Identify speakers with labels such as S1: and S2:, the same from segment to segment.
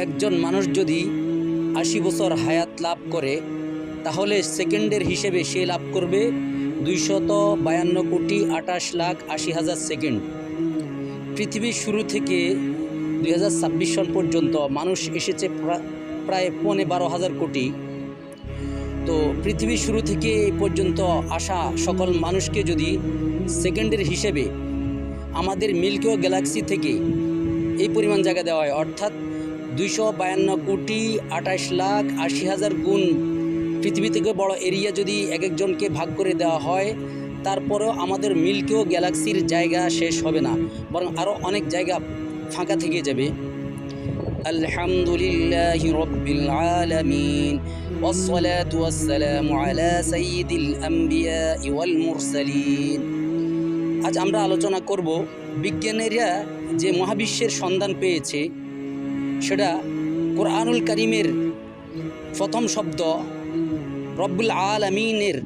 S1: একজন মানুষ যদি ৮০ বছর হায়াত লাভ করে তাহলে সেকেন্ডের হিসেবে সে লাভ করবে 252,28,80,000 সেকেন্ড। পৃথিবীর শুরু থেকে 2026 সন পর্যন্ত মানুষ এসেছে প্রায় 12,500 কোটি। তো পৃথিবীর শুরু থেকে এই পর্যন্ত আসা সকল মানুষকে যদি সেকেন্ডের হিসেবে আমাদের মিল্কি ওয়ে গ্যালাক্সি থেকে এই পরিমাণ জায়গা দেওয়া হয়, অর্থাৎ 252,28,80,000 গুণ পৃথিবী থেকে বড় এরিয়া যদি এক একজনকে ভাগ করে দেওয়া হয়, তারপরেও আমাদের মিল্কি ওয়ে গ্যালাক্সির জায়গা শেষ হবে না, বরং আরও অনেক জায়গা ফাঁকা থেকে যাবে। আলহামদুলিল্লাহি রাব্বিল আলামিন ওয়াসসালাতু ওয়াসসালামু আলা সাইয়্যিদিল আম্বিয়া ওয়াল মুরসালিন। আজ আমরা আলোচনা করব বিজ্ঞানীরা যে মহাবিশ্বের সন্ধান পেয়েছে সেটা কোরআনুল কারীমের প্রথম শব্দ রব্বুল আলামিনের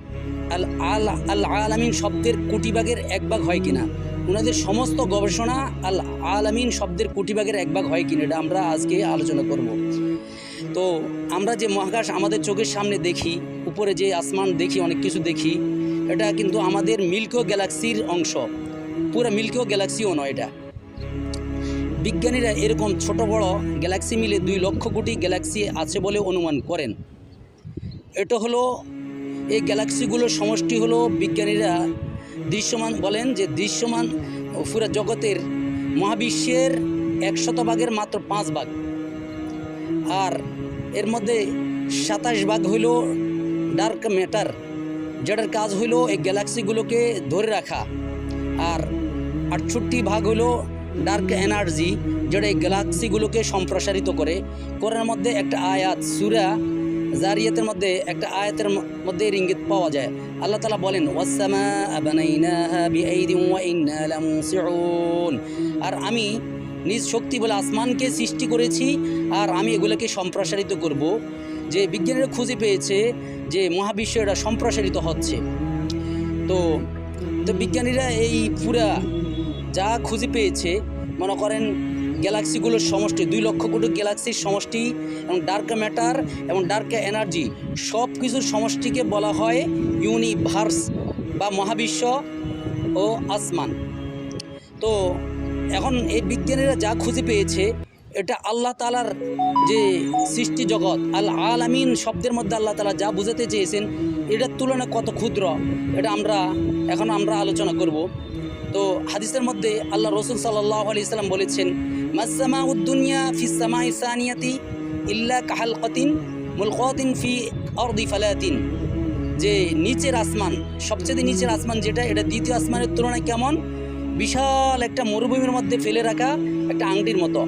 S1: আল আলামিন শব্দের কোটি ভাগের 1 ভাগ হয় কিনা, ওনাদের সমস্ত গবেষণা আল আলামিন শব্দের কোটি ভাগের 1 ভাগ হয় কিনা, এটা আমরা আজকে আলোচনা করব। তো আমরা যে মহাকাশ আমাদের চোখের সামনে দেখি, উপরে যে আসমান দেখি, অনেক কিছু দেখি, এটা কিন্তু আমাদের মিল্কি ওয়ে গ্যালাক্সির অংশ, পুরো মিল্কি ওয়ে গ্যালাক্সিও নয়। এটা বিজ্ঞানীরা এরকম ছোট বড় গ্যালাক্সি মিলে 2 লক্ষ কোটি গ্যালাক্সি আছে বলে অনুমান করেন। এটা হলো এই গ্যালাক্সিগুলোর সমষ্টি হলো, বিজ্ঞানীরা দৃশ্যমান বলেন যে দৃশ্যমান পুরো জগতের মহাবিশ্বের 100 ভাগের মাত্র 5 ভাগ, আর এর মধ্যে 27 ভাগ হইল ডার্ক ম্যাটার, যেটার কাজ হইল এই গ্যালাক্সিগুলোকে ধরে রাখা, আর 68 ভাগ হইল ডার্ক এনার্জি, যেটা এই গ্যালাক্সিগুলোকে সম্প্রসারিত করে। কোরআনের মধ্যে একটা আয়াত সূরা জারিয়াতের মধ্যে একটা আয়াতের মধ্যে ইঙ্গিত পাওয়া যায়। আল্লাহ তাআলা বলেন ওয়াস-সামাআ বানাইনাহা বিআইদিন ওয়া ইন্না লামুসিউন, আর আমি নিজ শক্তি বলে আসমানকে সৃষ্টি করেছি আর আমি এগুলোকে সম্প্রসারিত করব। যে বিজ্ঞানীরা খুঁজে পেয়েছে যে মহাবিশ্ব এটা সম্প্রসারিত হচ্ছে। তো বিজ্ঞানীরা এই পুরা যা খুঁজে পেয়েছে, মনে করেন গ্যালাক্সিগুলোর সমষ্টি 2 লক্ষ কোটি গ্যালাক্সির সমষ্টি এবং ডার্ক ম্যাটার এবং ডার্ক এনার্জি সব কিছুর সমষ্টিকে বলা হয় ইউনিভার্স বা মহাবিশ্ব ও আসমান। তো এখন এই বিজ্ঞানীরা যা খুঁজে পেয়েছে এটা আল্লাহ তাআলার যে সৃষ্টি জগৎ, আল আলামিন শব্দের মধ্যে আল্লাহ তাআলা যা বুঝাতে চেয়েছেন এটার তুলনায় কত ক্ষুদ্র, এটা এখন আমরা আলোচনা করব। তো হাদিসের মধ্যে আল্লাহ রাসূল সাল্লাল্লাহু আলাইহি সাল্লাম বলেছেন মাস-সামাউদ দুনিয়া ফিস সামাই সানিয়াতি ইল্লা কাহালকাতিন মুলকাতিন ফি আরদি ফালাতিন, যে নিচের আসমান, সবচেয়ে নিচের আসমান যেটা, এটা দ্বিতীয় আসমানের তুলনায় কেমন, বিশাল একটা মরুভূমির মধ্যে ফেলে রাখা একটা আংটির মতো।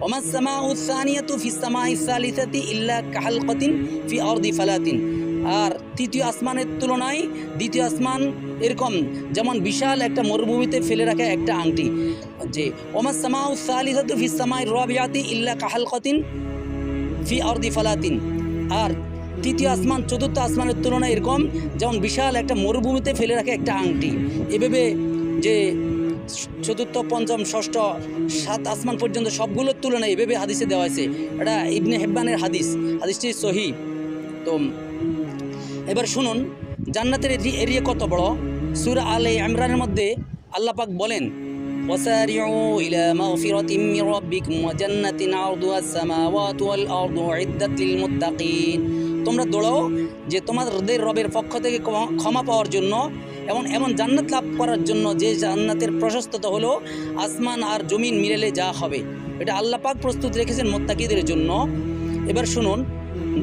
S1: ওমাস সামাউস সানিয়াতু ফিস সামাই সালিসাতি ইল্লা কাহালকাতিন ফি আরদি ফালাতিন, আর তৃতীয় আসমানের তুলনায় দ্বিতীয় আসমান এরকম যেমন বিশাল একটা মরুভূমিতে ফেলে রাখা একটা আংটি। যে ওমাস সামাউস সালিসাতু ফিস সামাই রাবিআতি ইল্লা কাহালকাতিন ফি আরদি ফালাতিন, আর তৃতীয় আসমান চতুর্থ আসমানের তুলনায় এরকম যেমন বিশাল একটা মরুভূমিতে ফেলে রাখা একটা আংটি। এভাবে যে চতুর্থ পঞ্চম ষষ্ঠ 7 আসমান পর্যন্ত সবগুলোর তুলনায় এভাবে হাদিসে দেওয়া হয়েছে। এটা ইবনে হিব্বানের হাদিসটি সহিহ। তো এবার শুনুন জান্নাতের এরিয়া কত বড়। সূরা আলে ইমরানের মধ্যে আল্লাহ পাক বলেন ওয়াসারিউ ইলা মাগফিরাতিন মির রাব্বিকুম ওয়া জান্নাতিন আরদুহাস সামাওয়াতু ওয়াল আরদু উইদ্দাত লিল মুত্তাকিন, তোমরা দৌড়াও যে তোমাদের রবের পক্ষ থেকে ক্ষমা পাওয়ার জন্য এবং এমন জান্নাত লাভ করার জন্য যে জান্নাতের প্রশস্ততা হলো আসমান আর জমিন মিলেলে যা হবে, এটা আল্লাহ পাক প্রস্তুত রেখেছেন মুত্তাকিদের জন্য। এবার শুনুন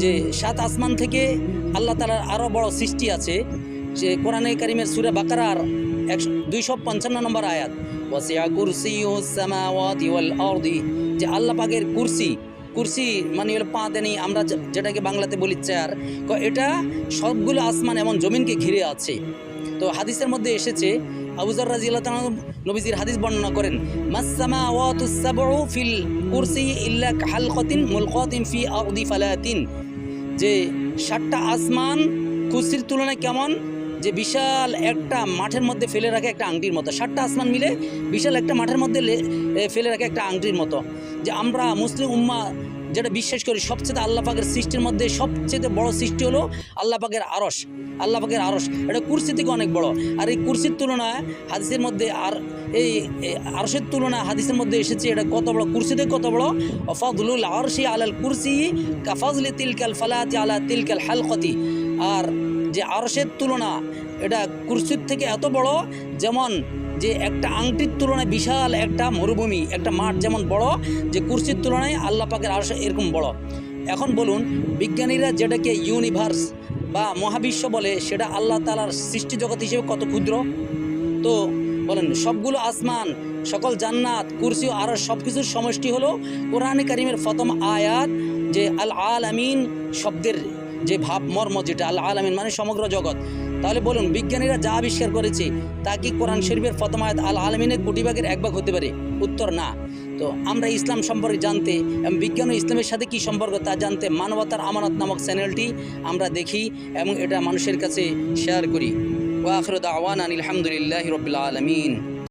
S1: যে 7 আসমান থেকে আল্লাহ তাআলার আরও বড় সৃষ্টি আছে, যে কোরআনে কারীমের সূরা বাকারার 255 নম্বর আয়াত ওয়াসিআ কুরসিয়ুস সামাওয়াতি ওয়াল আরদি, যে আল্লাহ পাকের কুরসি মানে হলো পাদানি, আমরা যেটাকে বাংলাতে বলি চেয়ার, এটা সবগুলো আসমান এবং জমিনকে ঘিরে আছে। তো হাদিসের মধ্যে এসেছে আবু যর রাদিয়াল্লাহু তাআলা নবীজির হাদিস বর্ণনা করেন মাস-সামাওয়াতুস সাবউ ফিল কুরসি ইল্লা কাহালকাতিন মুলকাতিন ফি আরদি ফালাতিন, যে 7টা আসমান কুরসির তুলনায় কেমন, যে বিশাল একটা মাঠের মধ্যে ফেলে রাখা একটা আংটির মতো। 7টা আসমান মিলে বিশাল একটা মাঠের মধ্যে ফেলে রাখা একটা আংটির মতো। যে আমরা মুসলিম উম্মাহ যেটা বিশ্বাস করি সবচেয়ে আল্লাহ পাকের সৃষ্টির মধ্যে সবচেয়ে বড় সৃষ্টি হলো আল্লাহ পাকের আরশ। আল্লাহ পাকের আরশ এটা কুরসি থেকে অনেক বড়। আর এই কুরসির তুলনায় হাদিসের মধ্যে আর এই আরশের তুলনায় হাদিসের মধ্যে এসেছে এটা কত বড়, কুরসি থেকে কত বড়। ফাদলুল আরশি আলাল কুরসি কাফাজলি তিলকাল ফালাতি আলা তিলকাল হালকতি। আর যে আরশের তুলনা এটা কুরসির থেকে এত বড়, যেমন যে একটা আংটির তুলনায় বিশাল একটা মরুভূমি, একটা মাঠ যেমন বড়, যে কুরসির তুলনায় আল্লাহ পাকের আরশ এরকম বড়। এখন বলুন, বিজ্ঞানীরা যেটাকে ইউনিভার্স বা মহাবিশ্ব বলে সেটা আল্লাহ তাআলার সৃষ্টি জগৎ হিসেবে কত ক্ষুদ্র। তো বলেন, সবগুলো আসমান, সকল জান্নাত, কুরসি ও আরশ সব কিছুর সমষ্টি হলো কোরআনে কারিমের প্রথম আয়াত, যে আল আলামিন শব্দের যে ভাব মর্ম, যেটা আল আলামিন মানে সমগ্র জগৎ। তাহলে বলুন, বিজ্ঞানীরা যা আবিষ্কার করেছে তা কি কোরআন শরীফের প্রথম আয়াত আল আলামিনের কোটি ভাগের এক ভাগ হতে পারে? উত্তর না। তো আমরা ইসলাম সম্পর্কে জানতে এবং বিজ্ঞান ও ইসলামের সাথে কী সম্পর্ক তা জানতে মানবতার আমানত নামক চ্যানেলটি আমরা দেখি এবং এটা মানুষের কাছে শেয়ার করি। ওয়া আখিরু দাওয়ানা আলহামদুলিল্লাহি রাব্বিল আলামিন।